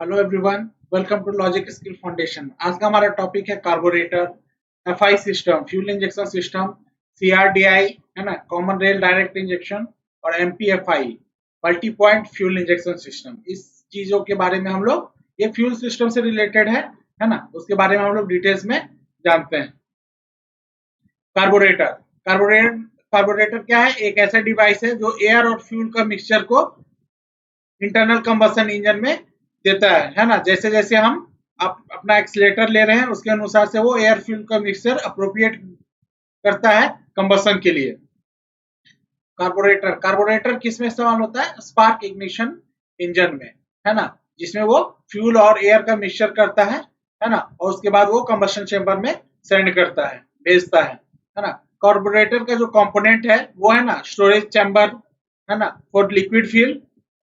Hello everyone, welcome to logic skill foundation. आज का हमारा टॉपिक है carburettor, FI system, fuel injection system, CRDI है ना, कॉमन रेल डायरेक्ट इंजेक्शन और MPFI, multi point fuel injection system. इस चीजों के बारे में हम लोग, ये फ्यूल सिस्टम से रिलेटेड है ना, उसके बारे में हम लोग डिटेल्स में जानते हैं। कार्बोरेटर कार्बोरेटर कार्बोरेटर क्या है? एक ऐसा डिवाइस है जो एयर और फ्यूल का मिक्सचर को इंटरनल कंबशन इंजन में देता है ना। जैसे जैसे हम अपना एक्सीलेटर ले रहे हैं, उसके अनुसार से वो एयर फ्यूल का मिक्सचर अप्रोप्रिएट करता है कंबशन के लिए। कार्बोरेटर कार्बोरेटर किस में इस्तेमाल होता है? स्पार्क इग्निशन इंजन में, है ना, जिसमें वो फ्यूल और एयर का मिक्सचर करता है ना, और उसके बाद वो कंबशन चेंबर में सेंड करता है, भेजता है ना। कार्बोरेटर का जो कंपोनेंट है वो है ना, स्टोरेज चैम्बर है ना, फॉर लिक्विड फ्यूल,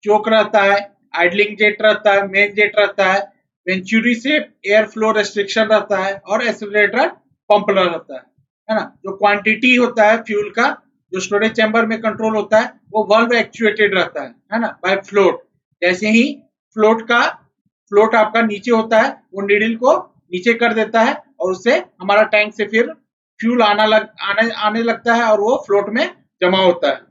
चोक रहता है, आइडलिंग जेट रहता है, मेन जेट रहता है, वेंचुरी से एयर फ्लो रेस्ट्रिक्शन रहता है और एक्सीलरेटर पंप रहता है ना। जो क्वांटिटी होता है फ्यूल का, जो स्टोरेज चैम्बर में कंट्रोल होता है, वो वाल्व एक्चुएटेड रहता है ना, बाय फ्लोट। जैसे ही फ्लोट आपका नीचे होता है, वो नीडल को नीचे कर देता है और उससे हमारा टैंक से फिर फ्यूल आने लगता है और वो फ्लोट में जमा होता है।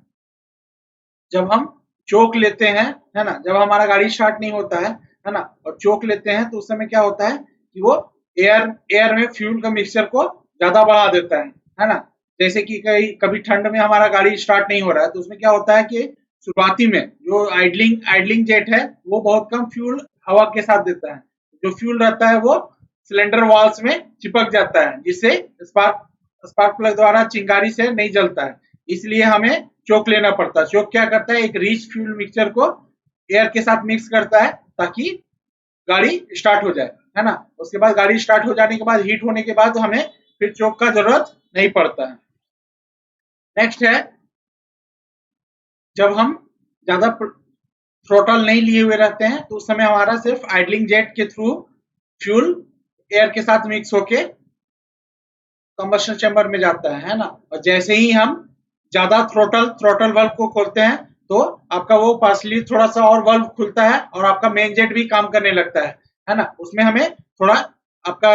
जब हम चोक लेते हैं, है ना, जब हमारा गाड़ी स्टार्ट नहीं होता है ना, और चोक लेते हैं, तो उस समय क्या होता है कि वो एयर में फ्यूल का मिक्सचर को ज्यादा बढ़ा देता है ना। जैसे कि कभी ठंड में हमारा गाड़ी स्टार्ट नहीं हो रहा है, तो उसमें क्या होता है कि शुरुआती में जो आइडलिंग जेट है, वो बहुत कम फ्यूल हवा के साथ देता है। जो फ्यूल रहता है वो सिलेंडर वॉल्स में चिपक जाता है, जिससे स्पार्क प्लग द्वारा चिंगारी से नहीं जलता है। इसलिए हमें चोक लेना पड़ता है। चोक क्या करता है? एक रिच फ्यूल मिक्सचर को एयर के साथ मिक्स करता है ताकि गाड़ी स्टार्ट हो जाए, है ना। उसके बाद गाड़ी स्टार्ट हो जाने के बाद, हीट होने के बाद, हमें फिर चोक का जरूरत नहीं पड़ता है। नेक्स्ट है, जब हम ज्यादा थ्रोटल नहीं लिए हुए रहते हैं, तो उस समय हमारा सिर्फ आइडलिंग जेट के थ्रू फ्यूल एयर के साथ मिक्स होके कंबशन चैम्बर में जाता है ना। और जैसे ही हम ज्यादा थ्रोटल वाल्व को खोलते हैं, तो आपका वो पार्सली थोड़ा सा और वाल्व खुलता है और आपका मेन जेट भी काम करने लगता है ना। उसमें हमें थोड़ा, आपका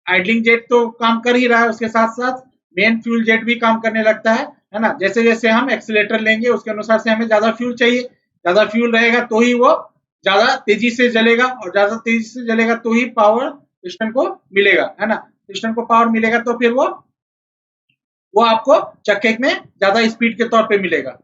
आइडलिंग जेट तो काम कर ही रहा है, उसके साथ साथ मेन फ्यूल जेट भी काम करने लगता है ना। जैसे जैसे हम एक्सीलेटर लेंगे, उसके अनुसार से हमें ज्यादा फ्यूल चाहिए। ज्यादा फ्यूल रहेगा तो ही वो ज्यादा तेजी से जलेगा, और ज्यादा तेजी से जलेगा तो ही पावर सिस्टम को मिलेगा, है ना। सिस्टम को पावर मिलेगा तो फिर वो आपको चक्के में ज्यादा स्पीड के तौर पे मिलेगा।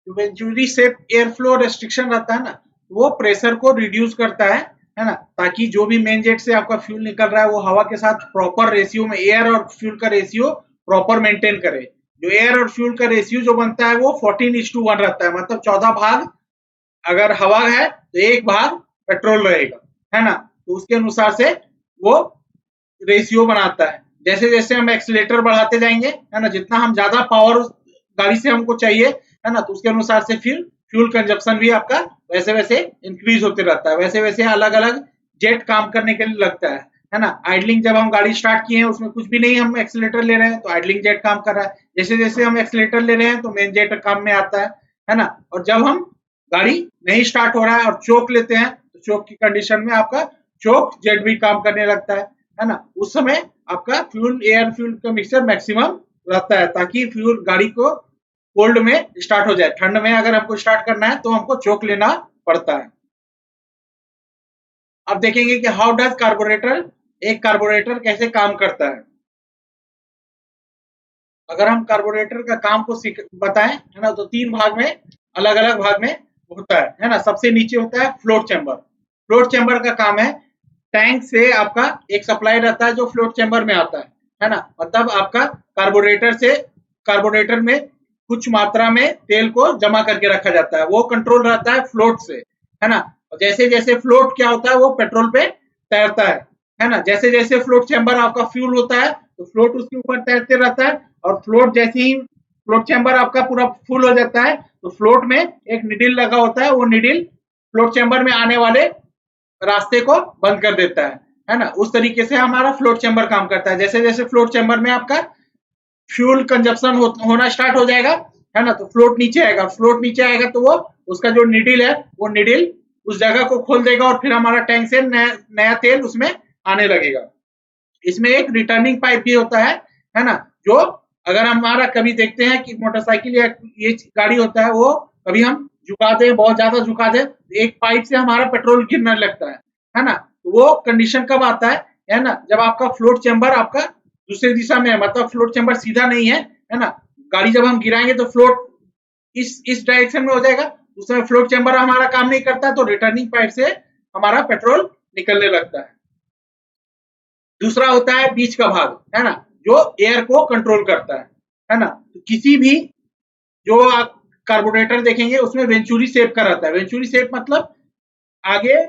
वेंचुरी से एयर फ्लो रेस्ट्रिक्शन रहता है ना, वो प्रेशर को रिड्यूस करता है ना, ताकि जो भी मेन जेट से आपका फ्यूल निकल रहा है, वो हवा के साथ प्रॉपर रेशियो में, एयर और फ्यूल का रेशियो प्रॉपर मेंटेन करे। जो एयर और फ्यूल का रेशियो जो बनता है, वो 14:1 रहता है। मतलब 14 भाग अगर हवा है तो 1 भाग पेट्रोल रहेगा, है ना। तो उसके अनुसार से वो रेशियो बनाता है। जैसे जैसे हम एक्सीलेटर बढ़ाते जाएंगे, है ना, जितना हम ज्यादा पावर उस गाड़ी से हमको चाहिए, है ना, तो उसके अनुसार से फिर फ्यूल कंजप्शन भी आपका वैसे वैसे इंक्रीज होते रहता है। वैसे वैसे अलग अलग जेट काम करने के लिए लगता है ना। आइडलिंग, जब हम गाड़ी स्टार्ट किए हैं, उसमें कुछ भी नहीं, हम एक्सीलेटर ले रहे हैं तो आइडलिंग जेट काम कर रहा है। जैसे जैसे हम एक्सीलेटर ले रहे हैं तो मेन जेट काम में आता है ना। और जब हम गाड़ी नहीं स्टार्ट हो रहा है और चोक लेते हैं, तो चोक की कंडीशन में आपका चोक जेट भी काम करने लगता है ना। उस समय आपका फ्यूल, एयर फ्यूल का मिक्सचर मैक्सिमम रहता है, ताकि फ्यूल गाड़ी को कोल्ड में स्टार्ट हो जाए। ठंड में अगर हमको स्टार्ट करना है तो हमको चोक लेना पड़ता है। अब देखेंगे कि हाउ डज कार्बोरेटर, एक कार्बोरेटर कैसे काम करता है। अगर हम कार्बोरेटर का काम को बताएं, है ना, तो 3 भाग में, अलग अलग भाग में होता है ना। सबसे नीचे होता है फ्लोट चैम्बर। फ्लोट चैम्बर का काम है, टैंक से आपका एक सप्लाई रहता है जो फ्लोट चैम्बर में आता है ना। मतलब आपका कार्बोरेटर में कुछ मात्रा में तेल को जमा करके रखा जाता है, वो कंट्रोल रहता है फ्लोट से, है ना। जैसे जैसे फ्लोट क्या होता है, वो पेट्रोल पे तैरता है ना। जैसे जैसे फ्लोट चैम्बर आपका फ्यूल होता है, तो फ्लोट उसके ऊपर तैरते रहता है, और फ्लोट जैसे ही फ्लोट चैम्बर आपका पूरा फुल हो जाता है, तो फ्लोट में एक निडिल लगा होता है, वो निडिल फ्लोट चैम्बर में आने वाले रास्ते को बंद कर देता है ना। उस तरीके से हमारा फ्लोट चैम्बर काम करता है। जैसे जैसे फ्लोट चैम्बर में आपका फ्यूल कंजप्शन होना स्टार्ट हो जाएगा, है ना, तो फ्लोट नीचे आएगा। फ्लोट नीचे आएगा तो वो उसका जो निडिल है, वो निडिल उस जगह को खोल देगा और फिर हमारा टैंक से नया तेल उसमें आने लगेगा। इसमें एक रिटर्निंग पाइप भी होता है ना, जो अगर हमारा कभी देखते हैं कि मोटरसाइकिल या ये गाड़ी होता है, वो कभी हम झुका दें, बहुत ज्यादा झुका दें, एक पाइप से हमारा पेट्रोल गिरने लगता है ना। वो कंडीशन कब आता है ना, जब आपका फ्लोट चेंबर आपका दूसरी दिशा में है, मतलब फ्लोट चेंबर सीधा नहीं है ना। गाड़ी जब हम गिराएंगे तो फ्लोट इस डायरेक्शन में हो जाएगा, उस समय फ्लोट चेंबर हमारा काम नहीं करता, तो रिटर्निंग पाइप से हमारा पेट्रोल निकलने लगता है। दूसरा होता है बीच का भाग, है ना, जो एयर को कंट्रोल करता है ना। तो किसी भी जो आप कार्बोरेटर देखेंगे उसमें वेंचुरी शेप का रहता है। वेंचुरी शेप मतलब आगे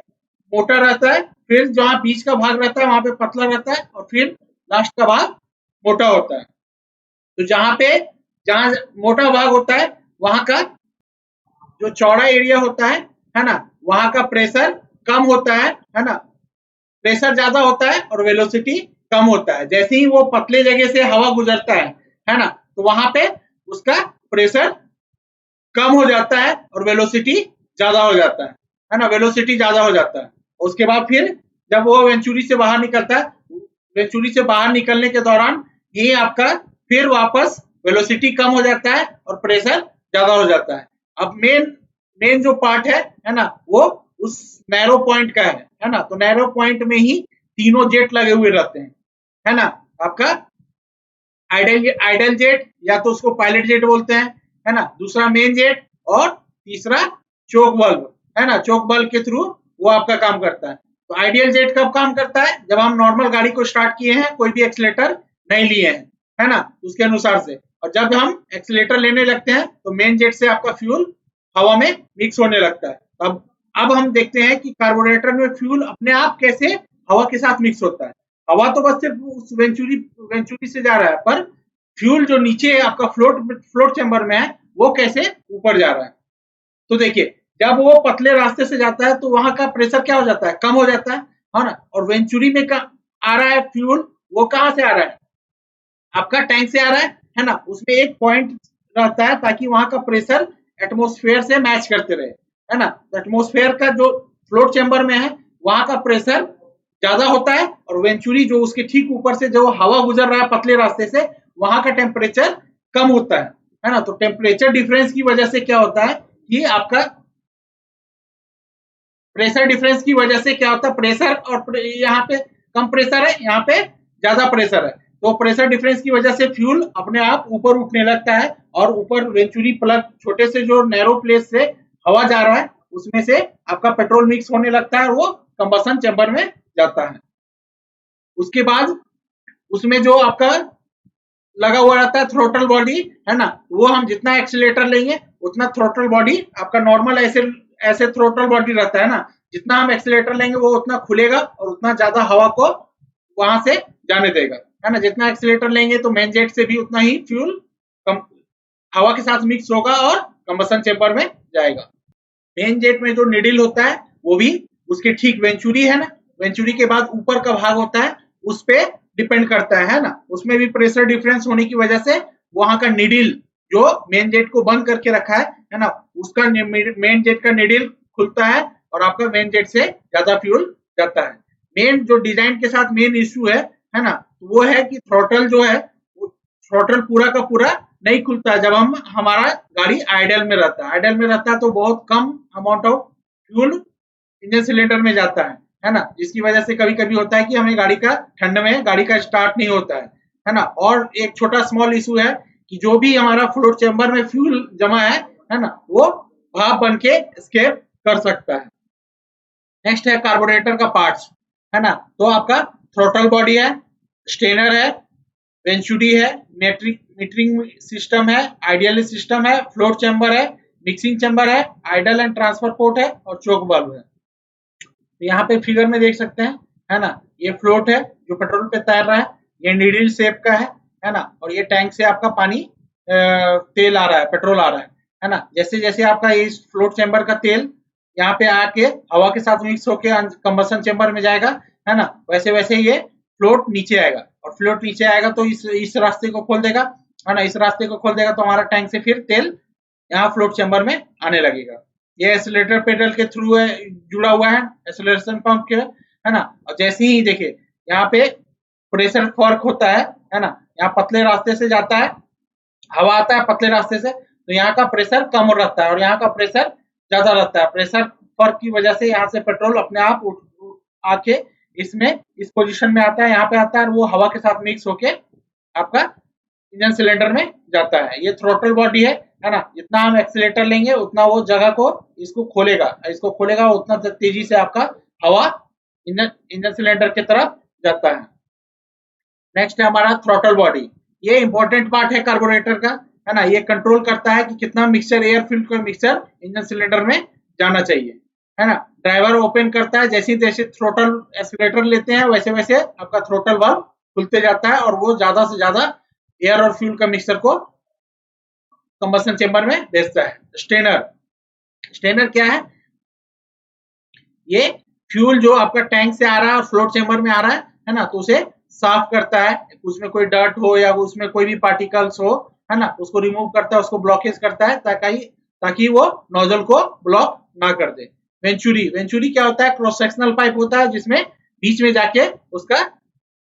मोटा रहता है, फिर जहां बीच का भाग रहता है वहां पे पतला रहता है, और फिर लास्ट का भाग मोटा होता है। तो जहां मोटा भाग होता है वहां का जो चौड़ा एरिया होता है ना, वहां का प्रेशर कम होता है ना। प्रेशर ज्यादा होता है और वेलोसिटी कम होता है। जैसे ही वो पतले जगह से हवा गुजरता है ना, तो वहां पे उसका प्रेशर कम हो जाता है और वेलोसिटी ज्यादा हो जाता है ना, वेलोसिटी ज्यादा हो जाता है। उसके बाद फिर जब वो वेंचुरी से बाहर निकलता है, वेंचुरी से बाहर निकलने के दौरान ये आपका फिर वापस वेलोसिटी कम हो जाता है और प्रेशर ज्यादा हो जाता है। अब मेन जो पार्ट है ना, वो उस नैरो पॉइंट का है ना। तो नैरो पॉइंट में ही तीनों जेट लगे हुए रहते हैं, है ना। आपका आइडल जेट, या तो उसको पायलट जेट बोलते हैं, है ना। दूसरा मेन जेट, और तीसरा चोक बल्ब, है ना। चोक बल्ब के थ्रू वो आपका काम करता है। तो आइडियल जेट कब काम करता है, जब हम नॉर्मल गाड़ी को स्टार्ट किए हैं, कोई भी एक्सीलेटर नहीं लिए हैं, है ना, उसके अनुसार से। और जब हम एक्सीलेटर लेने लगते हैं तो मेन जेट से आपका फ्यूल हवा में मिक्स होने लगता है। अब हम देखते हैं कि कार्बोरेटर में फ्यूल अपने आप कैसे हवा के साथ मिक्स होता है। हवा तो बस सिर्फ उस वेंचुरी से जा रहा है, पर फ्यूल जो नीचे आपका फ्लोट चैम्बर में है, वो कैसे ऊपर जा रहा है। तो देखिए, जब वो पतले रास्ते से जाता है तो वहां का प्रेशर क्या हो जाता है, कम हो जाता है ना। और वेंचुरी में आ रहा है फ्यूल, वो कहां से आ रहा है, आपका टैंक से आ रहा है ना। उसमें एक पॉइंट रहता है ताकि वहां का प्रेशर एटमोस्फेयर से मैच करते रहे, है ना। तो एटमोस्फेयर का जो फ्लोट चैम्बर में है, वहां का प्रेशर ज्यादा होता है, और वेंचुरी जो उसके ठीक ऊपर से जो हवा गुजर रहा है पतले रास्ते से, वहां का टेम्परेचर कम होता है ना। तो टेम्परेचर डिफरेंस की वजह से क्या होता है कि आपका प्रेशर डिफरेंस की वजह से क्या होता है, प्रेशर और यहाँ पे कम प्रेशर है, यहाँ पे ज्यादा प्रेशर है, तो प्रेशर डिफरेंस की वजह से फ्यूल अपने आप ऊपर उठने लगता है, और ऊपर वेंचुरी प्लग छोटे से जो नैरो प्लेस से हवा जा रहा है, उसमें से आपका पेट्रोल मिक्स होने लगता है, और वो कंबसन चैम्बर में जाता है। उसके बाद उसमें जो आपका लगा हुआ रहता है थ्रोटल बॉडी, है ना, वो हम जितना एक्सीलेटर लेंगे उतना थ्रोटल बॉडी आपका नॉर्मल ऐसे थ्रोटल बॉडी रहता है ना, जितना हम एक्सीलेटर लेंगे वो उतना खुलेगा और उतना ज्यादा हवा को वहां से जाने देगा, है ना। जितना एक्सीलेटर लेंगे तो मेन जेट से भी उतना ही फ्यूल हवा के साथ मिक्स होगा और कंबसन चैम्बर में जाएगा। मेन जेट में जो निडिल होता है वो भी उसके ठीक वेंचुरी है ना, वेंचुरी के बाद ऊपर का भाग होता है, उस पे डिपेंड करता है ना। उसमें भी प्रेशर डिफरेंस होने की वजह से वहां का निडिल जो मेन जेट को बंद करके रखा है ना, उसका मेन जेट का निडिल खुलता है और आपका मेन जेट से ज्यादा फ्यूल जाता है। मेन जो डिजाइन के साथ मेन इश्यू है ना, वो है कि थ्रॉटल जो है, थ्रॉटल पूरा का पूरा नहीं खुलता है जब हमारा गाड़ी आइडल में रहता है। आइडल में रहता है तो बहुत कम amount of fuel engine cylinder में जाता है ना, जिसकी वजह से कभी कभी होता है कि हमें गाड़ी का ठंड में गाड़ी का स्टार्ट नहीं होता है ना। और एक छोटा स्मॉल इशू है कि जो भी हमारा फ्लोट चैम्बर में फ्यूल जमा है ना, वो भाप बन के एस्केप कर सकता है। नेक्स्ट है कार्बोरेटर का पार्ट्स, है ना। तो आपका थ्रोटल बॉडी है, स्टेनर है, वेंचुरी है, मीटरिंग सिस्टम है, आइडियल सिस्टम है, फ्लोट चैम्बर है, मिक्सिंग चैम्बर है, आइडल एंड ट्रांसफर पोर्ट है, और चोक वाल्व है। तो यहाँ पे फिगर में देख सकते हैं, है ना, ये फ्लोट है जो पेट्रोल पे तैर रहा है, ये नीडल शेप का है ना, और ये टैंक से आपका पानी तेल आ रहा है, पेट्रोल आ रहा है ना। जैसे जैसे आपका इस फ्लोट चैम्बर का तेल यहाँ पे आके हवा के साथ मिक्स होके कंबसन चैम्बर में जाएगा, है ना, वैसे वैसे ये फ्लोट नीचे आएगा, और फ्लोट नीचे आएगा तो इस रास्ते को खोल देगा, है ना। इस रास्ते को खोल देगा तो हमारा टैंक से फिर तेल यहाँ फ्लोट चैम्बर में आने लगेगा। ये एक्सीलरेटर पेडल के थ्रू है, जुड़ा हुआ है एक्सीलरेशन पंप के, है ना। और जैसे ही देखिए यहाँ पे प्रेशर फर्क होता है ना, यहाँ पतले रास्ते से जाता है, हवा आता है पतले रास्ते से, तो यहाँ का प्रेशर कम रहता है और यहाँ का प्रेशर ज्यादा रहता है। प्रेशर फर्क की वजह से यहाँ से पेट्रोल अपने आप आके इसमें इस पोजीशन में आता है, यहाँ पे आता है, और वो हवा के साथ मिक्स होके आपका इंजन सिलेंडर में जाता है। ये थ्रोटल बॉडी है ना। जितना हम एक्सीलेटर लेंगे उतना वो जगह को इसको खोलेगा उतना तेजी से आपका हवा इंजन सिलेंडर की तरफ जाता है। नेक्स्ट है हमारा थ्रोटल बॉडी। ये इंपॉर्टेंट पार्ट है कार्बोरेटर का, है ना। ये कंट्रोल करता है कि कितना मिक्सचर, एयर फिल्ड का मिक्सचर इंजन सिलेंडर में जाना चाहिए, है ना। ड्राइवर ओपन करता है, जैसे जैसे थ्रोटल एक्सीलरेटर लेते हैं वैसे वैसे आपका थ्रोटल वाल्व खुलते जाता है और वो ज्यादा से ज्यादा एयर और फ्यूल का मिक्सचर को कंबशन चेंबर में भेजता है। स्टेनर क्या ये फ्यूल जो आपका टैंक से आ रहा है और फ्लोट चेंबर में आ रहा है ना, तो उसे साफ करता है, उसमें कोई डर्ट हो या उसमें कोई भी पार्टिकल्स हो, है ना, उसको रिमूव करता है, उसको ब्लॉकेज करता है ताकि वो नोजल को ब्लॉक ना कर दे। वेंचुरी क्या होता है? क्रॉस सेक्शनल पाइप होता है जिसमें बीच में जाके उसका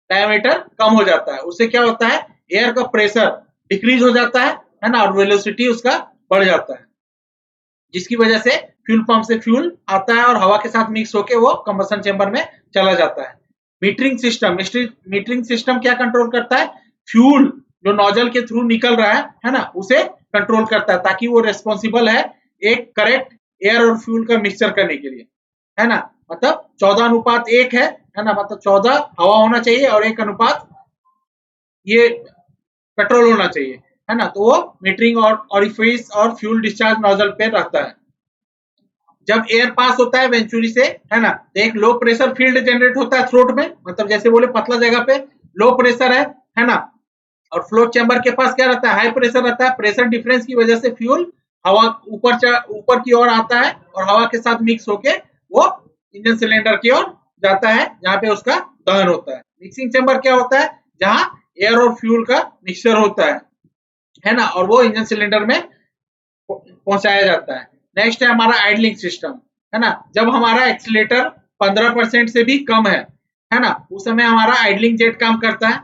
डायमीटर कम हो जाता है। उससे क्या होता है? एयर का प्रेशर डिक्रीज हो जाता है ना, और वेलोसिटी उसका बढ़ जाता है, जिसकी वजह से फ्यूल पंप से फ्यूल आता है और हवा के साथ मिक्स होके वो कंबशन चेंबर में चला जाता है। मीटरिंग सिस्टम क्या कंट्रोल करता है? फ्यूल जो नोजल के थ्रू निकल रहा है ना, उसे कंट्रोल करता है, ताकि वो रेस्पॉन्सिबल है एक करेक्ट एयर और फ्यूल का मिक्सचर करने के लिए, है ना। मतलब 14:1 है ना, मतलब 14 हवा होना चाहिए और 1 ये पेट्रोल होना चाहिए, है ना। तो वो मीटरिंग और ऑरिफिस और फ्यूल डिस्चार्ज नोजल पे रहता है। जब एयर पास होता है वेंचुरी से, है ना, तो एक लो प्रेशर फील्ड जनरेट होता है थ्रोट में, मतलब जैसे बोले पतला जगह पे लो प्रेशर है ना। और फ्लोट चैम्बर के पास क्या रहता है? हाई प्रेशर रहता है। प्रेशर डिफरेंस की वजह से फ्यूल हवा ऊपर की ओर आता है और हवा के साथ मिक्स होके वो इंजन सिलेंडर की ओर जाता है, जहां पे उसका दहन होता है। मिक्सिंग चैम्बर क्या होता है? जहां एयर और फ्यूल का मिक्सचर होता है ना, और वो इंजन सिलेंडर में पहुंचाया जाता है। नेक्स्ट है हमारा आइडलिंग सिस्टम, है ना। जब हमारा एक्सीलेटर 15% से भी कम है ना, उस समय हमारा आइडलिंग जेट काम करता है।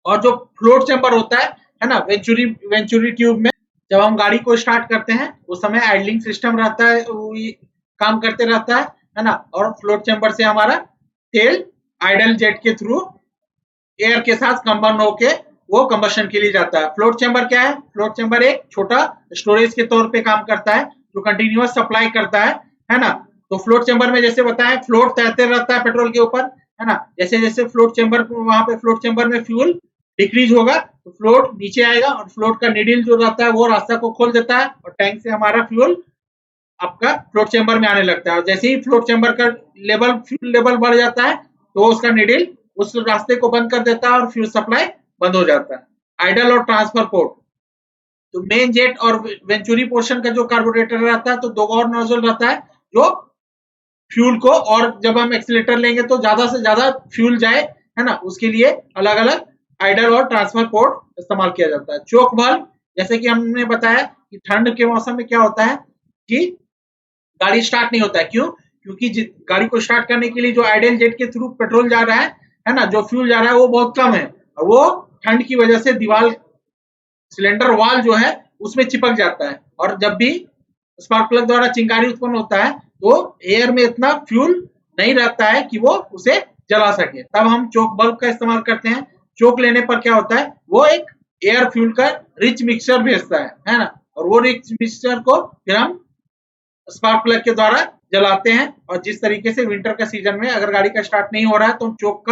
और जो फ्लोट चैम्बर होता है ना, वेंचुरी ट्यूब में जब हम गाड़ी को स्टार्ट करते हैं उस समय आइडलिंग सिस्टम रहता है, काम करते रहता है ना। और फ्लोट चैम्बर से हमारा तेल आइडल जेट के थ्रू एयर के साथ कंबाइन होके वो कंबशन के लिए जाता है। फ्लोट चैम्बर क्या है? फ्लोट चैम्बर एक छोटा स्टोरेज के तौर पे काम करता है, जो कंटिन्यूअस सप्लाई करता है ना। तो फ्लोट चैम्बर में जैसे बताएं, फ्लोट तैरते रहता है पेट्रोल के ऊपर, है ना। जैसे जैसे फ्लोट चैम्बर वहां पे फ्लोट चैम्बर में फ्यूल डिक्रीज होगा तो फ्लोट नीचे आएगा और फ्लोट का निडिल जो रहता है वो रास्ता को खोल देता है और टैंक से हमारा फ्यूल आपका फ्लोट चैम्बर में आने लगता है। और जैसे ही फ्लोट चैम्बर का फ्यूल लेवल बढ़ जाता है तो उसका निडिल उस रास्ते को बंद कर देता है और फ्यूल सप्लाई बंद हो जाता है। आइडल और ट्रांसफर पोर्ट, तो मेन जेट और वेंचुरी पोर्शन का जो कार्बोरेटर रहता है, तो दो और नोजल रहता है जो फ्यूल को, और जब हम एक्सीलेटर लेंगे तो ज्यादा से ज्यादा फ्यूल जाए, है ना, उसके लिए अलग अलग आइडल और ट्रांसफर पोर्ट इस्तेमाल किया जाता है। चोक वाल्व, जैसे कि हमने बताया कि ठंड के मौसम में क्या होता है कि गाड़ी स्टार्ट नहीं होता है। क्यों? क्योंकि गाड़ी को स्टार्ट करने के लिए जो आइडल जेट के थ्रू पेट्रोल जा रहा है ना, जो फ्यूल जा रहा है वो बहुत कम है, और वो ठंड की वजह से दीवार सिलेंडर वाल जो है उसमें चिपक जाता है, और जब भी स्पार्क प्लग द्वारा चिंगारी उत्पन्न होता है तो एयर में इतना फ्यूल नहीं रहता है कि वो उसे जला सके, तब हम चोक बल्ब का इस्तेमाल करते हैं। चोक लेने पर क्या होता है? वो एक एयर फ्यूल का रिच मिक्सचर भेजता है ना, और वो रिच मिक्सचर को फिर हम स्पार्क प्लग के द्वारा जलाते हैं। और जिस तरीके से विंटर का सीजन में अगर गाड़ी का स्टार्ट नहीं हो रहा है तो हम चोक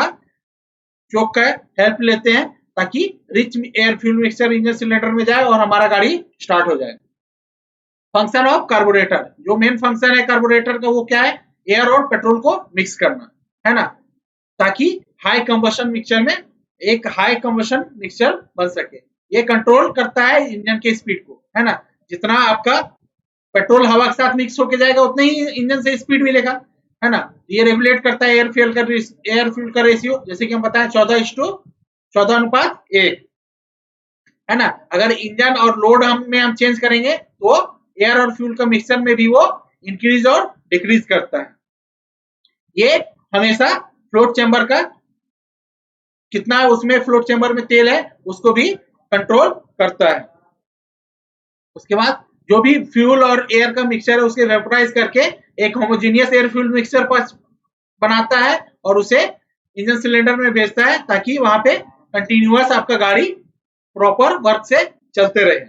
का हेल्प लेते हैं, ताकि rich air fuel mixture engine cylinder में जाए और हमारा गाड़ी स्टार्ट हो जाए। फंक्शन ऑफ कार्बोरेटर, जो मेन फंक्शन है कार्बोरेटर का वो क्या है? एयर और पेट्रोल को मिक्स करना, है ना, ताकि हाई कंबशन मिक्सचर में एक हाई कंबशन मिक्सचर बन सके। ये कंट्रोल करता है इंजन के स्पीड को, है ना। जितना आपका पेट्रोल हवा के साथ मिक्स होके जाएगा उतना ही इंजन से स्पीड मिलेगा, है ना। ये रेगुलेट करता है एयर फ्यूल का रेशियो, जैसे कि हम बताएं 14:14:1, है ना। अगर इंजन और लोड में हम चेंज करेंगे तो एयर और फ्यूल का मिक्सचर में भी वो इंक्रीज और डिक्रीज करता है। ये हमेशा फ्लोट चैम्बर का कितना उसमें फ्लोट चैम्बर में तेल है उसको भी कंट्रोल करता है। उसके बाद जो भी फ्यूल और एयर का मिक्सचर है उसके वेपोराइज करके एक होमोजेनियस एयर फ्यूल मिक्सचर बनाता है और उसे इंजन सिलेंडर में भेजता है ताकि वहां पे कंटिन्यूअस आपका गाड़ी प्रॉपर वर्क से चलते रहे।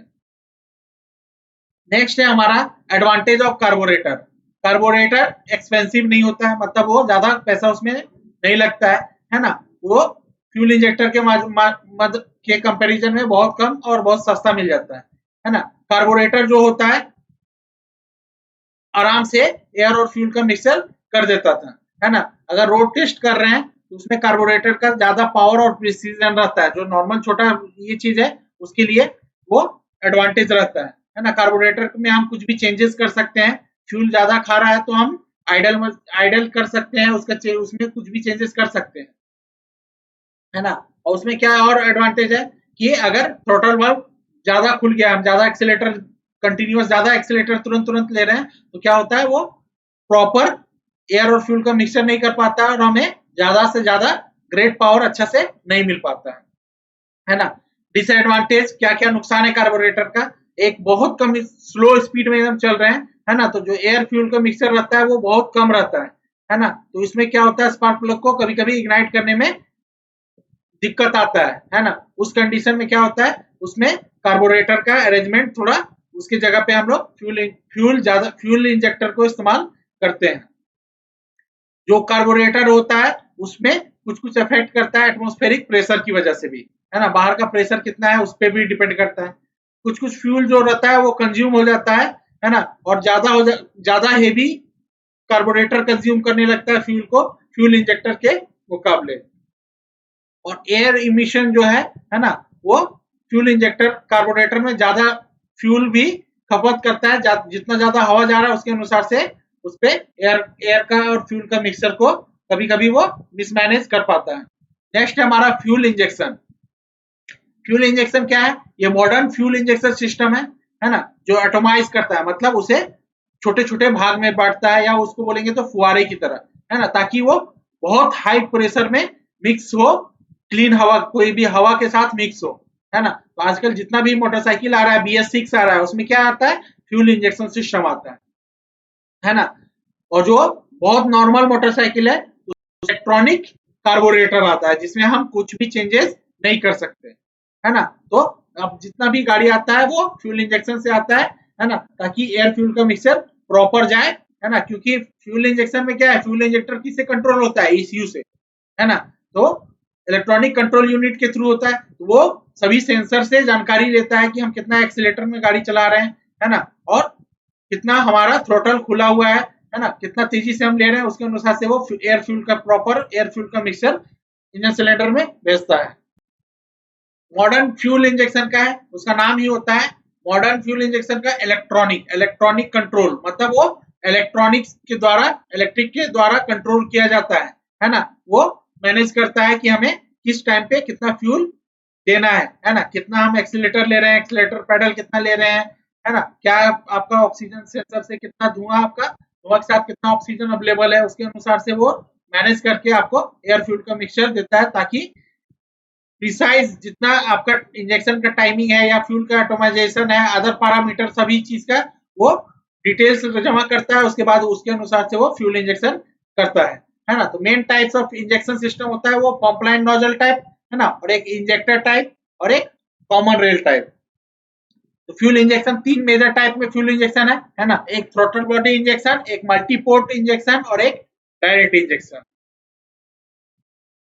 नेक्स्ट है हमारा advantage of carburettor. Carburettor expensive नहीं होता है, मतलब वो ज्यादा पैसा उसमें नहीं लगता है ना। वो फ्यूल इंजेक्टर के कंपैरिजन में बहुत कम और बहुत सस्ता मिल जाता है ना। कार्बोरेटर जो होता है आराम से एयर और फ्यूल का मिक्सचर कर देता था, है ना। अगर रोड टेस्ट कर रहे हैं तो उसमें कार्बोरेटर का ज्यादा पावर और प्रिसीजन रहता है। जो नॉर्मल छोटा ये चीज है उसके लिए वो एडवांटेज रहता है ना। कार्बोरेटर में हम कुछ भी चेंजेस कर सकते हैं। फ्यूल ज्यादा खा रहा है तो हम आइडल कर सकते हैं, उसमें कुछ भी चेंजेस कर सकते हैं, है ना। और उसमें क्या और एडवांटेज है कि अगर थ्रोटल वाल्व ज्यादा खुल गया, हम ज्यादा एक्सीलेटर कंटिन्यूअस ज्यादा एक्सीलेटर तुरंत ले रहे हैं तो क्या होता है वो प्रॉपर एयर और फ्यूल का मिक्सचर नहीं कर पाता और हमें ज्यादा से ज्यादा ग्रेट पावर अच्छा से नहीं मिल पाता है ना। डिसएडवांटेज क्या क्या नुकसान है कार्बोरेटर का? एक बहुत कम स्लो स्पीड में एकदम चल रहे हैं, है ना, तो जो एयर फ्यूल का मिक्सचर रहता है वो बहुत कम रहता है ना। तो इसमें क्या होता है स्पार्क प्लग को कभी कभी इग्नाइट करने में दिक्कत आता है ना। उस कंडीशन में क्या होता है उसमें कार्बोरेटर का अरेंजमेंट थोड़ा उसकी जगह पे हम लोग फ्यूल इंजेक्टर को इस्तेमाल करते हैं। जो कार्बोरेटर होता है उसमें कुछ इफेक्ट करता है एटमॉस्फेरिक प्रेशर की वजह से भी, है ना। बाहर का प्रेशर कितना है उस पर भी डिपेंड करता है। कुछ फ्यूल जो रहता है वो कंज्यूम हो जाता है ना, और ज्यादा हेवी कार्बोरेटर कंज्यूम करने लगता है फ्यूल को फ्यूल इंजेक्टर के मुकाबले। और एयर इमिशन जो है ना, वो फ्यूल इंजेक्टर कार्बोरेटर में ज्यादा फ्यूल भी खपत करता है। जितना ज्यादा हवा जा रहा है उसके अनुसार से उस पे एयर का और फ्यूल का मिक्सचर को कभी कभी वो मिसमैनेज कर पाता है। नेक्स्ट है हमारा फ्यूल इंजेक्शन। फ्यूल इंजेक्शन क्या है? ये मॉडर्न फ्यूल इंजेक्शन सिस्टम है ना, जो एटोमाइज करता है, मतलब उसे छोटे छोटे भाग में बांटता है, या उसको बोलेंगे तो फुहारे की तरह, है ना, ताकि वो बहुत हाई प्रेशर में मिक्स हो, क्लीन हवा, कोई भी हवा के साथ मिक्स हो, है ना। तो आजकल जितना भी मोटरसाइकिल आ रहा है BS6 आ रहा है उसमें क्या आता है फ्यूल इंजेक्शन सिस्टम आता है ना। और जो बहुत नॉर्मल मोटरसाइकिल है इलेक्ट्रॉनिक कार्बोरेटर आता है जिसमें हम कुछ भी चेंजेस नहीं कर सकते, है ना। तो अब जितना भी गाड़ी आता है वो फ्यूल इंजेक्शन से आता है ना, ताकि एयर फ्यूल का मिक्सचर प्रॉपर जाए, है ना। क्योंकि फ्यूल इंजेक्शन में क्या है, फ्यूल इंजेक्टर किससे कंट्रोल होता है? ECU से, है ना। तो इलेक्ट्रॉनिक कंट्रोल यूनिट के थ्रू होता है, तो वो सभी सेंसर से जानकारी लेता है कि हम कितना एक्सीलेटर में गाड़ी चला रहे हैं, है ना, और कितना हमारा थ्रोटल खुला हुआ है ना, कितना तेजी से हम ले रहे हैं, उसके अनुसार से वो एयर फ्यूल का प्रॉपर एयर फ्यूल का मिक्सचर इंजन सिलेंडर में भेजता है। मॉडर्न फ्यूल इंजेक्शन का है, उसका नाम ही होता है मॉडर्न फ्यूल इंजेक्शन का इलेक्ट्रॉनिक कंट्रोल, मतलब वो इलेक्ट्रॉनिक्स के द्वारा इलेक्ट्रिक के द्वारा कंट्रोल किया जाता है ना। वो मैनेज करता है कि हमें किस टाइम पे कितना फ्यूल देना है ना, कितना हम एक्सीलेटर ले रहे हैं, एक्सीलेटर पेडल कितना ले रहे हैं, है ना, क्या आपका ऑक्सीजन सेंसर से कितना धुआं के साथ कितना ऑक्सीजन अवेलेबल है, उसके अनुसार से वो मैनेज करके आपको एयर फ्यूल का मिक्सचर देता है, ताकि प्रिसाइज जितना आपका इंजेक्शन का टाइमिंग है या फ्यूल का एटोमाइजेशन है, अदर पैरामीटर सभी चीज का वो डिटेल्स जमा करता है। उसके बाद उसके अनुसार से वो फ्यूल इंजेक्शन करता है ना। तो main types of injection system होता है वो पंप लाइन नोजल टाइप, है ना, और एक इंजेक्टर टाइप और एक कॉमन रेल टाइप। तो फ्यूल इंजेक्शन 3 मेजर टाइप में फ्यूल इंजेक्शन है ना, एक थ्रोटल बॉडी इंजेक्शन, एक मल्टीपोर्ट इंजेक्शन और एक डायरेक्ट इंजेक्शन,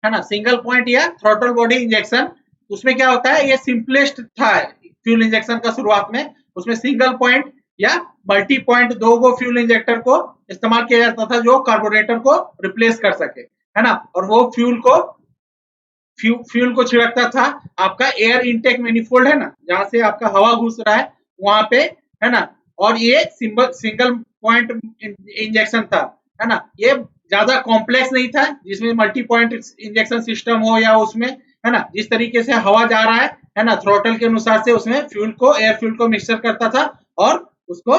है ना। सिंगल पॉइंट या थ्रोटल बॉडी इंजेक्शन, उसमें क्या होता है, ये सिंपलेस्ट था फ्यूल इंजेक्शन का शुरुआत में। उसमें सिंगल पॉइंट या मल्टी पॉइंट 2 गो फ्यूल इंजेक्टर को इस्तेमाल किया जाता था जो कार्बोरेटर को रिप्लेस कर सके, है ना। और वो फ्यूल को छिड़कता था आपका एयर इनटेक मैनिफोल्ड, है ना, जहां से आपका हवा घुस रहा है वहां पे, है ना। और ये सिंगल पॉइंट इंजेक्शन था, है ना। ये ज्यादा कॉम्प्लेक्स नहीं था जिसमें मल्टी पॉइंट इंजेक्शन सिस्टम हो, या उसमें, है ना, जिस तरीके से हवा जा रहा है ना, थ्रोटल के अनुसार से उसमें फ्यूल को एयर फ्यूल को मिक्सचर करता था और उसको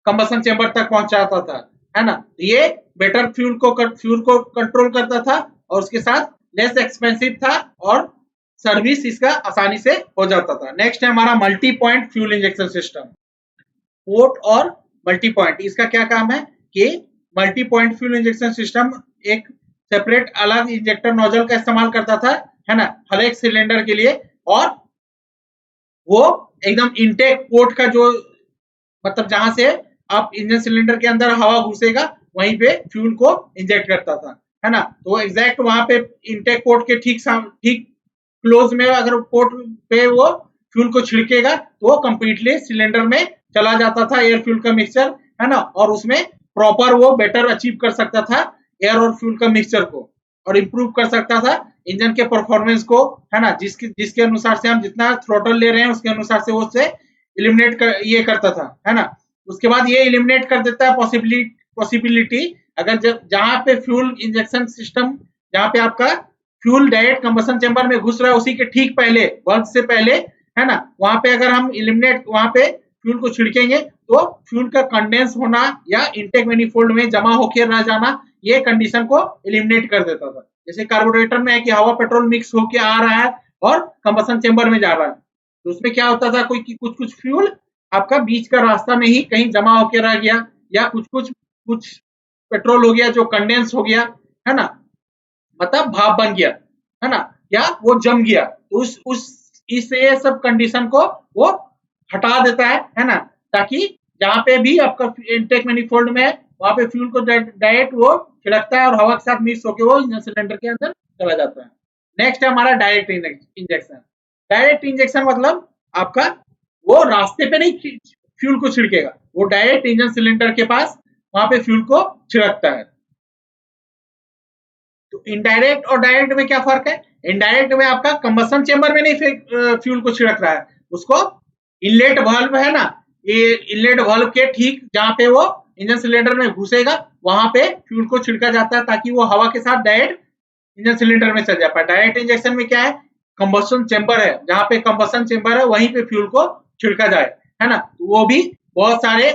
कंबसन चेंबर तक पहुंचाता था, है ना। ये बेटर फ्यूल को कंट्रोल करता था और उसके साथ लेस एक्सपेंसिव था और सर्विस इसका आसानी से हो जाता था। नेक्स्ट है हमारा multi point fuel injection system. Port और मल्टी पॉइंट, इसका क्या काम है कि multi point fuel injection system एक सेपरेट अलग इंजेक्टर नोजल का इस्तेमाल करता था, है ना, हर एक सिलेंडर के लिए। और वो एकदम इनटेक पोर्ट का जो मतलब जहां से आप इंजन सिलेंडर के अंदर हवा घुसेगा वहीं पे फ्यूल को इंजेक्ट करता था, है ना। तो एग्जैक्ट वहां पे इनटेक पोर्ट के ठीक क्लोज में अगर पोर्ट पे वो फ्यूल को छिड़केगा तो वो कंप्लीटली सिलेंडर में चला जाता था एयर फ्यूल का मिक्सचर, है ना। और उसमें प्रॉपर वो बेटर अचीव कर सकता था एयर और फ्यूल का मिक्सचर को, और इम्प्रूव कर सकता था इंजन के परफॉर्मेंस को, है ना। जिसके अनुसार से हम जितना थ्रोटल ले रहे हैं उसके अनुसार से वो उससे इलिमिनेट ये करता था, है ना। उसके बाद ये इलिमिनेट कर देता है पॉसिबिलिटी अगर जहां पे फ्यूल इंजेक्शन सिस्टम, जहां पे आपका फ्यूल डायरेक्ट कंबसन चेंबर में घुस रहा है उसी के ठीक पहले, वर्क से पहले, है ना, वहां पे अगर हम इलिमिनेट वहां पे फ्यूल को छिड़केंगे तो फ्यूल का कंडेंस होना या इंटेक मैनिफोल्ड में जमा होकर रह जाना, ये कंडीशन को इलिमिनेट कर देता था। जैसे कार्बोरेटर में है कि हवा पेट्रोल मिक्स होकर आ रहा है और कंबसन चेंबर में जा रहा है, तो उसमें क्या होता था कुछ फ्यूल आपका बीच का रास्ता में ही कहीं जमा होकर रह गया, या कुछ पेट्रोल हो गया जो कंडेंस हो गया, है ना, मतलब भाप बन गया, है ना, या वो जम गया। तो इस ये सब कंडीशन को वो हटा देता है ना, ताकि जहां पे भी आपका इनटेक मैनिफोल्ड में है वहां पे फ्यूल को डायरेक्ट वो छिड़कता है और हवा के साथ मिक्स होकर वो इंजन सिलेंडर के अंदर चला जाता है। नेक्स्ट है हमारा डायरेक्ट इंजेक्शन। डायरेक्ट इंजेक्शन मतलब आपका वो रास्ते पे नहीं फ्यूल को छिड़केगा, वो डायरेक्ट इंजन सिलेंडर के पास वहां पे फ्यूल को छिड़कता है। तो इनडायरेक्ट और डायरेक्ट में क्या फर्क है? इनडायरेक्ट में आपका कंबसन चेंबर में नहीं फ्यूल को छिड़क रहा है, उसको इनलेट वाल्व है ना, ये इनलेट वाल्व के ठीक जहां पे वो इंजन सिलेंडर में घुसेगा वहां पे फ्यूल को छिड़का जाता है ताकि वो हवा के साथ डायरेक्ट इंजन सिलेंडर में चल जा पाए। डायरेक्ट इंजेक्शन में क्या है, कंबसन चेंबर है, जहां पे कंबसन चेंबर है वहीं पे फ्यूल को छिड़का जाए, है ना। तो वो भी बहुत सारे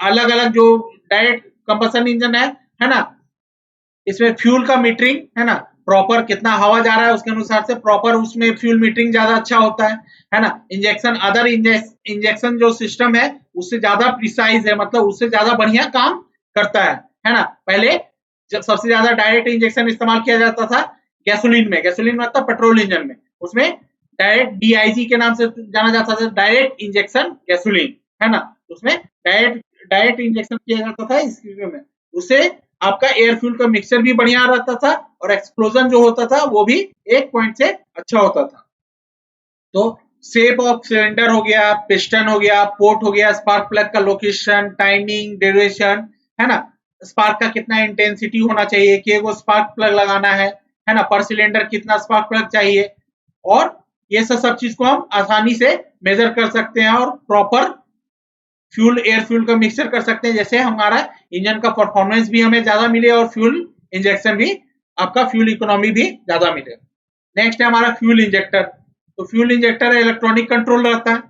अलग अलग जो डायरेक्ट कंबसन इंजन है ना, इसमें फ्यूल का मीटरिंग, है ना, प्रॉपर कितना हवा जा रहा है उसके अनुसार से प्रॉपर उसमें फ्यूल मीटरिंग ज्यादा अच्छा होता है ना। इंजेक्शन अदर इंजेक्शन जो सिस्टम है उससे ज्यादा प्रिसाइज है, मतलब उससे ज्यादा बढ़िया काम करता है ना। पहले जब सबसे ज्यादा डायरेक्ट इंजेक्शन इस्तेमाल किया जाता था गैसोलीन में, गैसोलीन मतलब पेट्रोल इंजन में, उसमें डायरेक्ट डीआईजी के नाम से जाना जाता था, डायरेक्ट इंजेक्शन गैसोलीन, है ना। उसमें डायरेक्ट इंजेक्शन किया जाता था इसमें, उससे आपका एयर फ्यूल का मिक्सचर भी बढ़िया रहता था और एक्सप्लोजन जो होता था वो भी एक पॉइंट से अच्छा होता था। तो शेप ऑफ सिलेंडर हो गया, पिस्टन हो गया, पोर्ट हो गया, स्पार्क प्लग का लोकेशन, टाइमिंग, ड्यूरेशन, है ना, स्पार्क का कितना इंटेंसिटी होना चाहिए कि वो स्पार्क प्लग लगाना है ना, पर सिलेंडर कितना स्पार्क प्लग चाहिए, और ये सब चीज को हम आसानी से मेजर कर सकते हैं और प्रॉपर फ्यूल एयर फ्यूल का मिक्सचर कर सकते हैं, जैसे हमारा इंजन का परफॉर्मेंस भी हमें ज्यादा मिले और फ्यूल इंजेक्शन भी आपका फ्यूल इकोनॉमी भी ज्यादा मिले। नेक्स्ट है हमारा फ्यूल इंजेक्टर। तो फ्यूल इंजेक्टर इलेक्ट्रॉनिक कंट्रोल रहता है,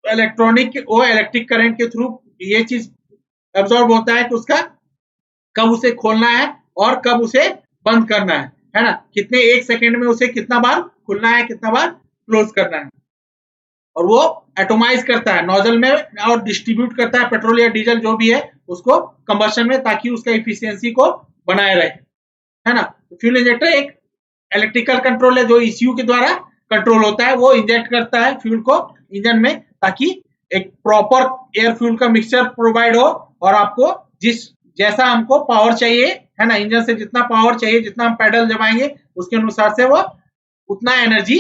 इलेक्ट्रॉनिक वो इलेक्ट्रिक करंट के थ्रू ये चीज एब्जॉर्ब होता है कि उसका कब उसे खोलना है और कब उसे बंद करना है ना, कितने एक सेकेंड में उसे कितना बार खुलना है कितना बार क्लोज करना है, और वो एटोमाइज करता है नोजल में और डिस्ट्रीब्यूट करता है पेट्रोल या डीजल जो भी है उसको कंबशन में, ताकि उसका इफिशियंसी को बनाए रहे, है ना। तो फ्यूल इंजेक्टर एक इलेक्ट्रिकल कंट्रोल है जो ईसीयू के द्वारा कंट्रोल होता है, वो इंजेक्ट करता है फ्यूल को इंजन में ताकि एक प्रॉपर एयर फ्यूल का मिक्सचर प्रोवाइड हो और आपको जैसा हमको पावर चाहिए, है ना, इंजन से जितना पावर चाहिए, जितना हम पैडल दबाएंगे उसके अनुसार से वो उतना एनर्जी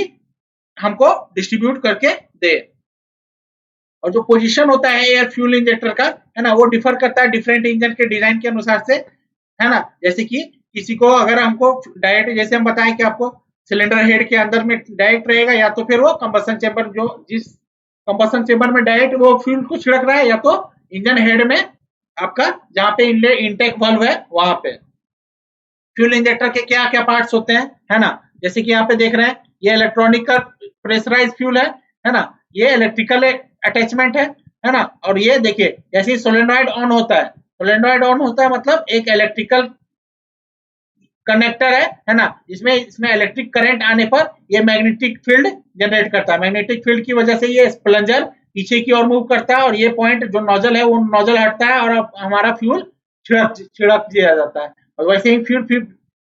हमको डिस्ट्रीब्यूट करके दे। और जो पोजीशन होता है एयर फ्यूल इंजेक्टर का, है ना, वो डिफर करता है डिफरेंट इंजन के डिजाइन के अनुसार से, है ना। जैसे कि किसी को अगर हमको डायरेक्ट, जैसे हम बताएं कि आपको सिलेंडर हेड के अंदर में डायरेक्ट रहेगा, या तो फिर वो कंबसन चेंबर जो जिस कंबसन चेंबर में डायरेक्ट वो फ्यूल को छिड़क रहा है, या तो इंजन हेड में आपका जहां पे इनटेक वाल्व है वहां पे। फ्यूल इंजेक्टर के क्या क्या पार्ट्स होते हैं, है ना, जैसे कि यहाँ पे देख रहे हैं ये इलेक्ट्रॉनिक का प्रेशराइज फ्यूल है ना, ये इलेक्ट्रिकल अटैचमेंट है है ना। और ये देखिए जैसे सोलेनॉइड ऑन होता है, सोलेनॉइड ऑन होता है मतलब एक इलेक्ट्रिकल कनेक्टर है ना। इसमें इलेक्ट्रिक करंट आने पर ये मैग्नेटिक फील्ड जनरेट करता है। मैग्नेटिक फील्ड की वजह से ये प्लंजर पीछे की ओर मूव करता है और ये पॉइंट जो नोजल है वो नोजल हटता है और हमारा फ्यूल छिड़क दिया जाता है। और वैसे ही फिर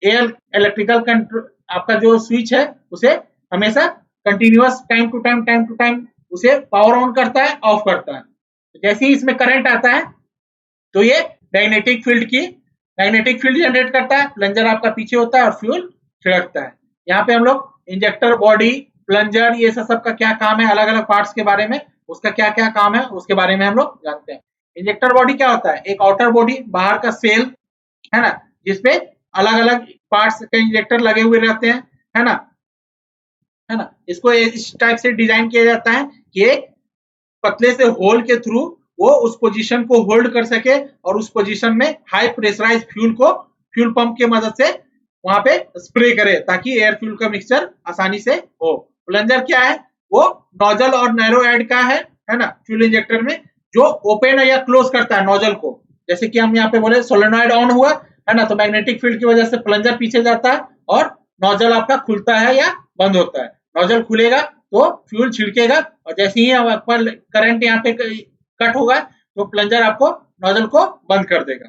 एयर इलेक्ट्रिकल कंट्रोल आपका जो स्विच है उसे हमेशा कंटिन्यूअस टाइम टू टाइम उसे पावर ऑन करता है, ऑफ करता है। जैसे ही इसमें करंट आता है तो ये मैग्नेटिक फील्ड जनरेट करता है, प्लंजर आपका पीछे होता है और फ्यूल छिड़कता है। यहाँ पे हम लोग इंजेक्टर बॉडी, प्लंजर, ये सब का क्या काम है, अलग अलग पार्ट्स के बारे में, उसका क्या क्या काम है उसके बारे में हम लोग जानते हैं। इंजेक्टर बॉडी क्या होता है? एक आउटर बॉडी, बाहर का सेल है ना, जिसपे अलग अलग पार्ट्स के इंजेक्टर लगे हुए रहते हैं, है ना। इसको इस टाइप से डिजाइन किया जाता है कि एक पतले से होल के थ्रू वो उस पोजीशन को होल्ड कर सके और उस पोजीशन में हाई प्रेशराइज फ्यूल को फ्यूल पंप की मदद से वहां पे स्प्रे करे ताकि एयर फ्यूल का मिक्सचर आसानी से हो। प्लंजर क्या है? वो नोजल और नैरो एड का है ना, फ्यूल इंजेक्टर में जो ओपन या क्लोज करता है नोजल को। जैसे कि हम यहाँ पे बोले सोलेनॉइड ऑन हुआ है ना, तो मैग्नेटिक फील्ड की वजह से प्लंजर पीछे जाता है और नोजल आपका खुलता है या बंद होता है। नोजल खुलेगा तो फ्यूल छिड़केगा और जैसे ही आपका करंट यहाँ पे कट होगा तो प्लंजर आपको नोजल को बंद कर देगा।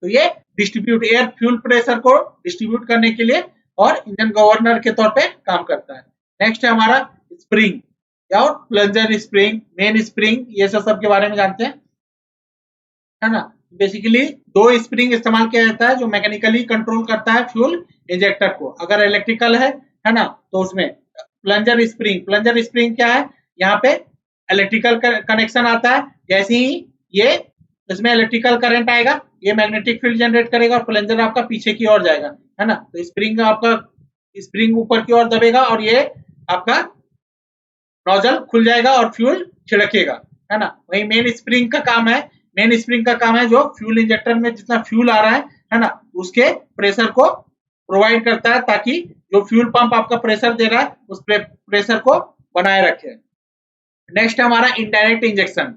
तो ये डिस्ट्रीब्यूट एयर फ्यूल प्रेशर को डिस्ट्रीब्यूट करने के लिए और इंजन गवर्नर के तौर पे काम करता है। नेक्स्ट है हमारा स्प्रिंग या और प्लंजर स्प्रिंग, मेन स्प्रिंग, ये सब के बारे में जानते हैं, है ना। बेसिकली दो स्प्रिंग इस्तेमाल किया जाता है जो मैकेनिकली कंट्रोल करता है फ्यूल इंजेक्टर को। अगर इलेक्ट्रिकल है ना, तो उसमें प्लंजर स्प्रिंग क्या है? यहाँ पे इलेक्ट्रिकल कनेक्शन आता है, जैसे ही ये इसमें इलेक्ट्रिकल करंट आएगा ये मैग्नेटिक फील्ड जनरेट करेगा और प्लंजर आपका पीछे की ओर जाएगा, है ना। तो स्प्रिंग ऊपर की ओर दबेगा और ये आपका नोजल खुल जाएगा और फ्यूल छिड़केगा, है ना। वही मेन स्प्रिंग का काम है जो फ्यूल इंजेक्टर में जितना फ्यूल आ रहा है ना, उसके प्रेशर को प्रोवाइड करता है ताकि जो फ्यूल पंप आपका प्रेशर दे रहा है उस प्रेशर को बनाए रखे। नेक्स्ट हमारा इनडायरेक्ट इंजेक्शन।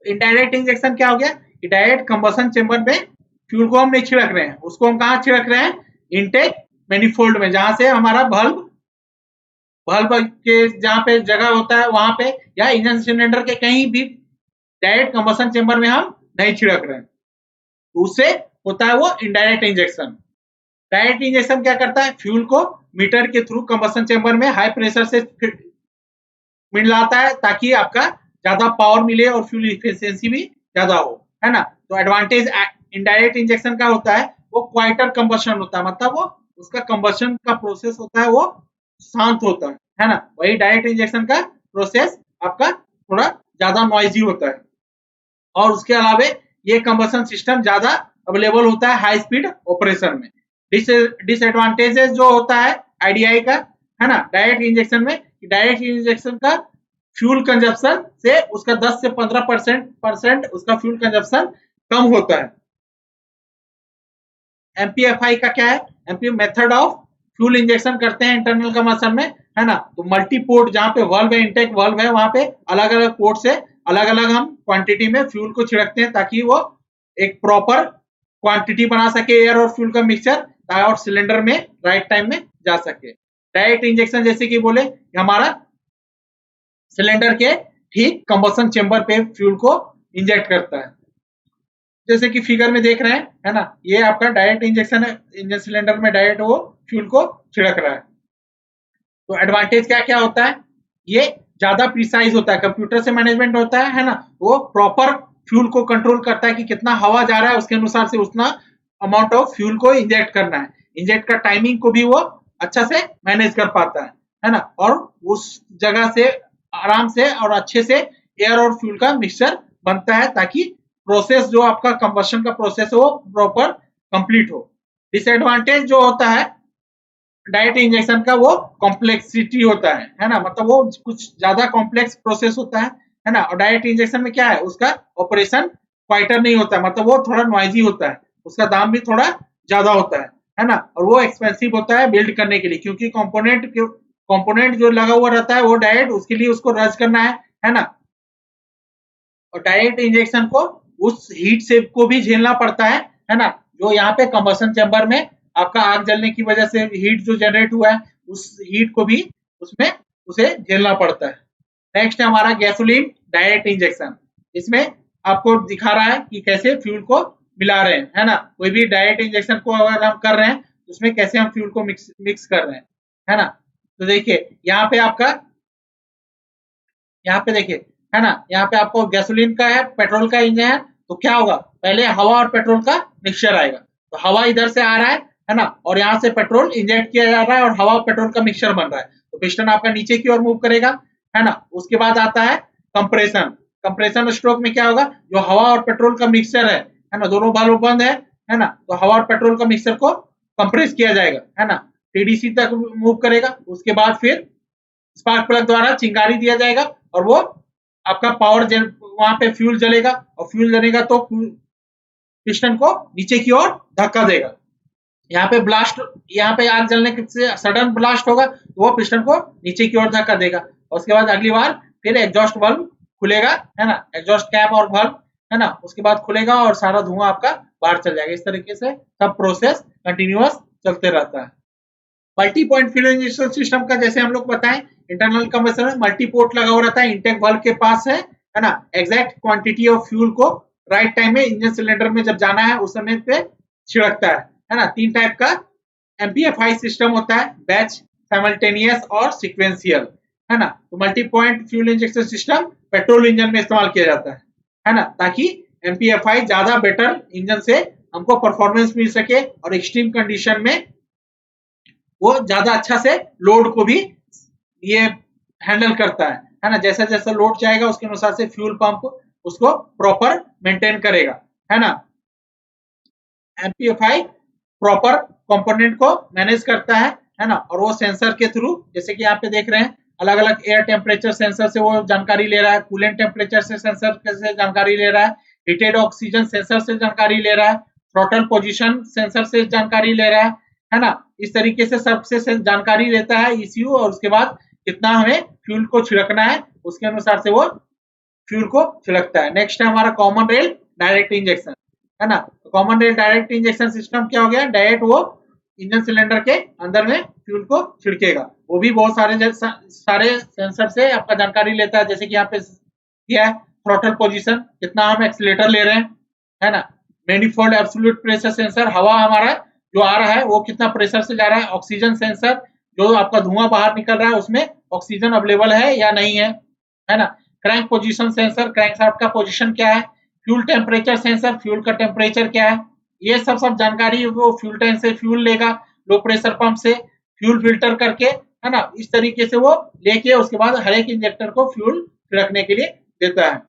इनडायरेक्ट इंजेक्शन क्या हो गया? डायरेक्ट कंबशन चेंबर में फ्यूल को हम नहीं छिड़क रहे हैं, उसको हम कहाँ छिड़क रहे हैं? इनटेक मैनिफोल्ड में, जहां से हमारा बल्ब के जहां पे जगह होता है वहां पे, या इंजन सिलेंडर के कहीं भी डायरेक्ट कंबशन चेंबर में हम नहीं छिड़क रहे हैं, तो उससे होता है वो इनडायरेक्ट इंजेक्शन। डायरेक्ट इंजेक्शन क्या करता है? फ्यूल को मीटर के थ्रू कंबशन चेंबर में हाई प्रेशर से मिलाता है ताकि आपका ज्यादा पावर मिले और फ्यूल इफिशियंसी भी ज्यादा हो, है ना। तो एडवांटेज इनडायरेक्ट इंजेक्शन का होता है वो क्वाइटर कंबशन होता है, मतलब वो उसका कंबशन का प्रोसेस होता है वो शांत होता है ना। वही डायरेक्ट इंजेक्शन का प्रोसेस आपका थोड़ा ज्यादा नॉइजी होता है और उसके अलावा ये कंबशन सिस्टम ज्यादा अवेलेबल होता है हाई स्पीड ऑपरेशन में। डिसएडवांटेजेस जो होता है आईडीआई का, है ना, डायरेक्ट इंजेक्शन में, डायरेक्ट इंजेक्शन का फ्यूल कंजप्शन से उसका 10 से 15% उसका फ्यूल कंजप्शन कम होता है। एमपीएफआई का क्या है? MP method of fuel injection करते हैं इंटरनल कंबशन में, है ना। तो मल्टी पोर्ट जहां पे वाल्व है, इंटेक वाल्व है, वहां पे अलग अलग पोर्ट से अलग अलग हम क्वांटिटी में फ्यूल को छिड़कते हैं ताकि वो एक प्रॉपर क्वांटिटी बना सके एयर और फ्यूल का मिक्सचर और सिलेंडर में राइट टाइम में जा सके। डायरेक्ट इंजेक्शन जैसे कि बोले हमारा सिलेंडर के ठीक कंबशन चेंबर पे फ्यूल को इंजेक्ट करता है, जैसे कि फिगर में देख रहे हैं, है ना। ये आपका डायरेक्ट इंजेक्शन है, इंजन सिलेंडर में डायरेक्ट वो फ्यूल को छिड़क रहा है। तो एडवांटेज क्या क्या होता है? ये ज्यादा प्रिसाइज होता है, कंप्यूटर से मैनेजमेंट होता है ना, वो प्रॉपर फ्यूल को कंट्रोल करता है कि कितना हवा जा रहा है उसके अनुसार से उतना अमाउंट ऑफ फ्यूल को इंजेक्ट करना है। इंजेक्ट का टाइमिंग को भी वो अच्छा से मैनेज कर पाता है ना, और उस जगह से आराम से और अच्छे से एयर और फ्यूल का मिक्सचर बनता है ताकि प्रोसेस जो आपका कंबशन का प्रोसेस है वो प्रॉपर कंप्लीट हो। डिसएडवांटेज जो होता है डायरेक्ट इंजेक्शन का वो कॉम्प्लेक्सिटी होता है ना, मतलब वो कुछ ज्यादा कॉम्प्लेक्स प्रोसेस होता है ना। और डायरेक्ट इंजेक्शन में क्या है? उसका ऑपरेशन क्वाइटर नहीं होता, मतलब वो थोड़ा नॉइजी होता है, उसका दाम भी थोड़ा ज्यादा होता है ना। और वो एक्सपेंसिव होता है बिल्ड करने के लिए, क्योंकि कंपोनेंट जो लगा हुआ रहता है वो डायरेक्ट उसके लिए उसको रज करना है ना। और डायरेक्ट इंजेक्शन को उस हीट से को भी झेलना पड़ता है ना, जो यहाँ पे कंबशन चैम्बर में आपका आग जलने की वजह से हीट जो जनरेट हुआ है उस हीट को भी उसमें उसे झेलना पड़ता है। नेक्स्ट है हमारा गैसोलीन डायरेक्ट इंजेक्शन। इसमें आपको दिखा रहा है कि कैसे फ्यूल को मिला रहे हैं, है ना। कोई भी डायरेक्ट इंजेक्शन को अगर हम कर रहे हैं तो उसमें कैसे हम फ्यूल को मिक्स कर रहे हैं, है ना। तो देखिए यहाँ पे आपका, यहाँ पे देखिए, है ना, यहाँ पे आपको गैसोलीन का है, पेट्रोल का इंजन है, तो क्या होगा, पहले हवा और पेट्रोल का मिक्सचर आएगा। तो हवा इधर से आ रहा है ना, और यहाँ से पेट्रोल इंजेक्ट किया जा रहा है और हवा और पेट्रोल का मिक्सचर बन रहा है। तो पिस्टन आपका नीचे की ओर मूव करेगा, है ना। उसके बाद आता है कंप्रेशन। कंप्रेशन स्ट्रोक में क्या होगा, जो हवा और पेट्रोल का मिक्सचर है ना, दोनों वाल्व बंद है ना, तो हवा और पेट्रोल का मिक्सचर को कंप्रेस किया जाएगा, है ना, टीडीसी तक मूव करेगा। उसके बाद फिर स्पार्क प्लग द्वारा चिंगारी दिया जाएगा और वो आपका पावर वहां पे फ्यूल जलेगा, और फ्यूल जलेगा तो पिस्टन को नीचे की ओर धक्का देगा। यहाँ पे ब्लास्ट, यहाँ पे आग जलने से सडन ब्लास्ट होगा तो वो पिस्टन को नीचे की ओर धक्का देगा। और उसके बाद अगली बार फिर एग्जॉस्ट वाल्व खुलेगा, है ना, एग्जॉस्ट कैप और वाल्व, है ना, उसके बाद खुलेगा और सारा धुआं आपका बाहर चल जाएगा। इस तरीके से सब प्रोसेस कंटिन्यूअस चलते रहता है। Multi point fuel injection system का जैसे हम लोग बताएं, इंटरनल कंबशन में मल्टी पोर्ट लगा हुआ रहता है, इंटेक वाल्व के पास है ना। एग्जैक्ट क्वांटिटी ऑफ फ्यूल को राइट टाइम में इंजन सिलेंडर में जब जाना है उस समय पे छिड़कता है ना। 3 टाइप का एमपीएफआई सिस्टम होता है, बैच, साइमल्टेनियस और सीक्वेंशियल, है ना। तो multi point fuel injection system petrol engine में इस्तेमाल किया जाता है ना, ताकि एमपीएफआई ज्यादा बेटर इंजन से हमको परफॉर्मेंस मिल सके और एक्सट्रीम कंडीशन में वो ज्यादा अच्छा से लोड को भी ये हैंडल करता है ना। जैसा जैसा लोड जाएगा उसके अनुसार से फ्यूल पंप उसको प्रॉपर मेंटेन करेगा, है ना। एमपीएफआई प्रॉपर कंपोनेंट को मैनेज करता है ना, और वो सेंसर के थ्रू, जैसे कि यहाँ पे देख रहे हैं, अलग अलग एयर टेम्परेचर सेंसर से वो जानकारी ले रहा है, कूलेंट टेम्परेचर से सेंसर से जानकारी ले रहा है, हीटेड ऑक्सीजन सेंसर से जानकारी ले रहा है, थ्रॉटल पोजीशन सेंसर से जानकारी ले रहा है ना। इस तरीके से सबसे जानकारी लेता है ईसीयू, और उसके बाद कितना हमें फ्यूल को छिड़कना है उसके अनुसार से वो फ्यूल को छिड़कता है। नेक्स्ट है हमारा कॉमन रेल डायरेक्ट इंजेक्शन, है ना। Common rail direct injection system क्या हो गया, डायरेक्ट वो इंजन सिलेंडर के अंदर में फ्यूल को छिड़केगा। वो भी बहुत सारे सेंसर से आपका जानकारी लेता है, जैसे कि यहाँ पे क्या है, थ्रॉटल पोजीशन, कितना हम एक्सीलरेटर ले रहे हैं, है ना। मैनिफोल्ड एब्सोल्यूट प्रेशर सेंसर, हवा हमारा जो आ रहा है वो कितना प्रेशर से जा रहा है। ऑक्सीजन सेंसर, जो आपका धुआं बाहर निकल रहा है उसमें ऑक्सीजन अवेलेबल है या नहीं है ना। क्रैंक पोजीशन सेंसर, क्रैंकशाफ्ट का पोजीशन क्या है। फ्यूल टेम्परेचर सेंसर, फ्यूल का टेम्परेचर क्या है। ये सब जानकारी वो फ्यूल टैंक से फ्यूल लेगा, लो प्रेशर पंप से फ्यूल फिल्टर करके, है ना। इस तरीके से वो लेके उसके बाद हर एक इंजेक्टर को फ्यूल छिड़कने के लिए देता है।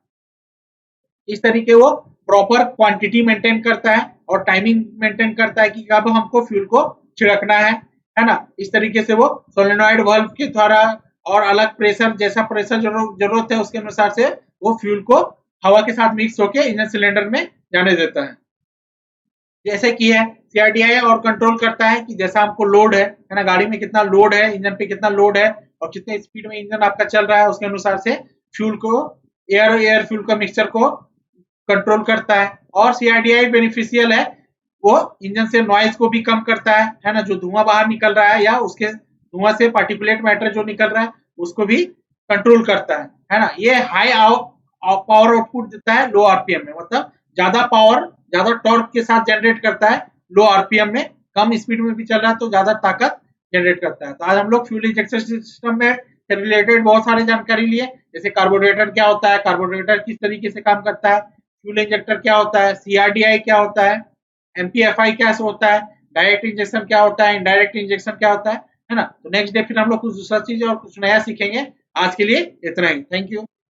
इस तरीके वो प्रॉपर क्वांटिटी मेंटेन करता है और टाइमिंग मेंटेन करता है कि कब हमको फ्यूल को छिड़कना है ना। इस तरीके से वो सोलेनॉइड वाल्व के द्वारा और अलग प्रेशर, जैसा प्रेशर जरूरत है उसके अनुसार से वो फ्यूल को हवा के साथ मिक्स होके इंजन सिलेंडर में जाने देता है। जैसे कि है सीआरडीआई और कंट्रोल करता है कि जैसा हमको लोड है ना, गाड़ी में कितना लोड है, इंजन पे कितना लोड है और कितने स्पीड में इंजन आपका चल रहा है, उसके अनुसार से फ्यूल को, एयर फ्यूल का मिक्सचर को कंट्रोल करता है। और सीआरडीआई बेनिफिशियल है, वो इंजन से नॉइज को भी कम करता है ना, जो धुआं बाहर निकल रहा है या उसके धुआं से पार्टिकुलेट मैटर जो निकल रहा है उसको भी कंट्रोल करता है ना। ये हाई पावर आउटपुट देता है लो आरपीएम में, मतलब ज्यादा पावर ज्यादा टॉर्क के साथ जनरेट करता है लो आरपीएम में। कम स्पीड में भी चल रहा है तो ज्यादा ताकत जनरेट करता है। तो आज हम लोग फ्यूल इंजेक्शन सिस्टम में रिलेटेड बहुत सारी जानकारी लिए, जैसे कार्बोरेटर क्या होता है, कार्बोरेटर किस तरीके से काम करता है, फ्यूल इंजेक्टर क्या होता है, सीआरडीआई क्या होता है, एमपीएफआई क्या होता है, डायरेक्ट इंजेक्शन क्या होता है, इनडायरेक्ट इंजेक्शन क्या होता है ना। तो नेक्स्ट डे फिर हम लोग कुछ दूसरा चीज और कुछ नया सीखेंगे। आज के लिए इतना ही, थैंक यू।